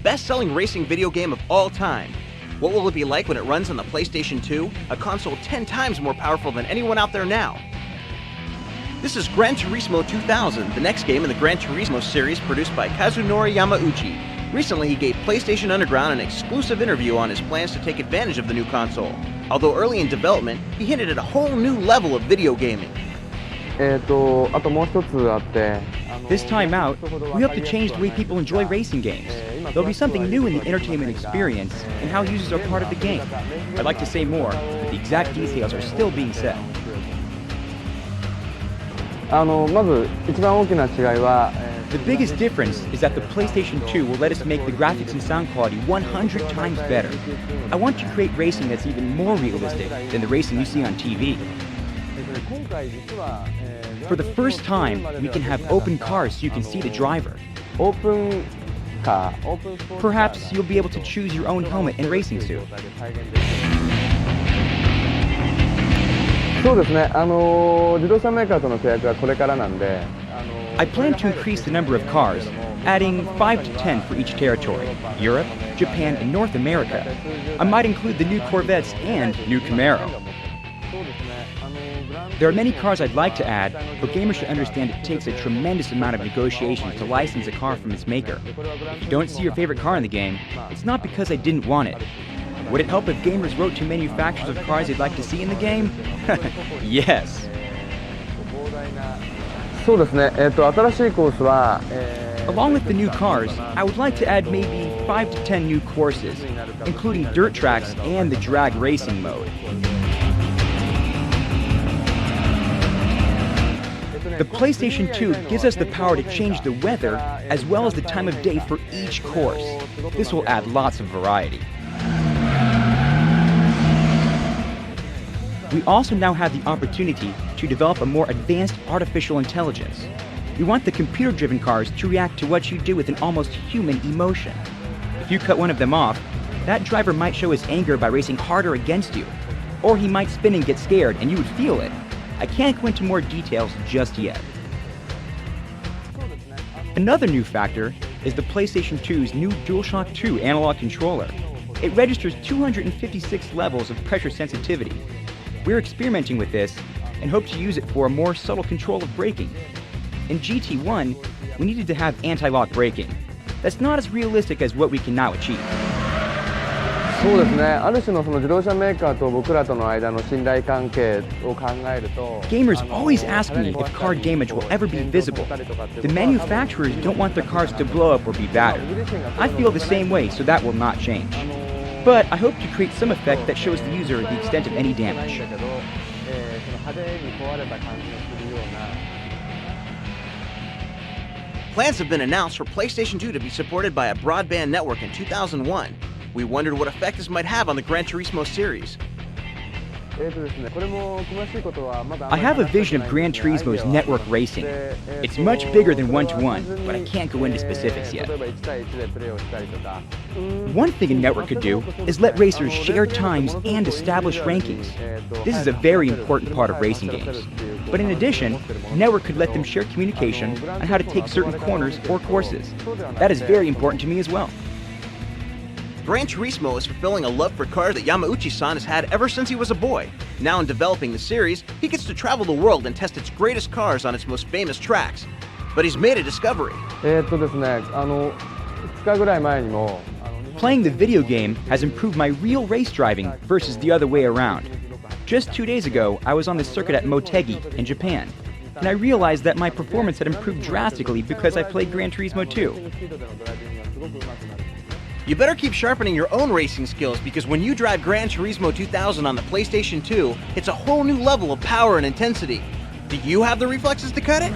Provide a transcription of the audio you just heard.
best-selling racing video game of all time. What will it be like when it runs on the PlayStation 2, a console 10 times more powerful than anyone out there now? This is Gran Turismo 2000, the next game in the Gran Turismo series produced by Kazunori Yamauchi. Recently, he gave PlayStation Underground an exclusive interview on his plans to take advantage of the new console. Although early in development, he hinted at a whole new level of video gaming. This time out, we hope to change the way people enjoy racing games. There'll be something new in the entertainment experience and how users are part of the game. I'd like to say more, but the exact details are still being set. The biggest difference is that the PlayStation 2 will let us make the graphics and sound quality 100 times better. I want to create racing that's even more realistic than the racing you see on TV. For the first time, we can have open cars so you can see the driver. Perhaps you'll be able to choose your own helmet and racing suit. I plan to increase the number of cars, adding 5 to 10 for each territory: Europe, Japan, and North America. I might include the new Corvettes and new Camaro. There are many cars I'd like to add, but gamers should understand it takes a tremendous amount of negotiations to license a car from its maker. If you don't see your favorite car in the game, it's not because I didn't want it. Would it help if gamers wrote to manufacturers of cars they'd like to see in the game? Yes. Along with the new cars, I would like to add maybe 5 to 10 new courses, including dirt tracks and the drag racing mode. The PlayStation 2 gives us the power to change the weather as well as the time of day for each course. This will add lots of variety. We also now have the opportunity to develop a more advanced artificial intelligence. We want the computer-driven cars to react to what you do with an almost human emotion. If you cut one of them off, that driver might show his anger by racing harder against you. Or he might spin and get scared, and you would feel it. I can't go into more details just yet. Another new factor is the PlayStation 2's new Dualshock 2 analog controller. It registers 256 levels of pressure sensitivity. We're experimenting with this and hope to use it for a more subtle control of braking. In GT1, we needed to have anti-lock braking. That's not as realistic as what we can now achieve. Gamers always ask me if car damage will ever be visible. The manufacturers don't want their cars to blow up or be battered. I feel the same way, so that will not change. But I hope to create some effect that shows the user the extent of any damage. Plans have been announced for PlayStation 2 to be supported by a broadband network in 2001. We wondered what effect this might have on the Gran Turismo series. I have a vision of Gran Turismo's network racing. It's much bigger than one-to-one, but I can't go into specifics yet. One thing a network could do is let racers share times and establish rankings. This is a very important part of racing games. But in addition, the network could let them share communication on how to take certain corners or courses. That is very important to me as well. Gran Turismo is fulfilling a love for cars that Yamauchi-san has had ever since he was a boy. Now in developing the series, he gets to travel the world and test its greatest cars on its most famous tracks. But he's made a discovery. Playing the video game has improved my real race driving versus the other way around. Just 2 days ago, I was on the circuit at Motegi in Japan, and I realized that my performance had improved drastically because I played Gran Turismo 2. You better keep sharpening your own racing skills because when you drive Gran Turismo 2000 on the PlayStation 2, it's a whole new level of power and intensity. Do you have the reflexes to cut it?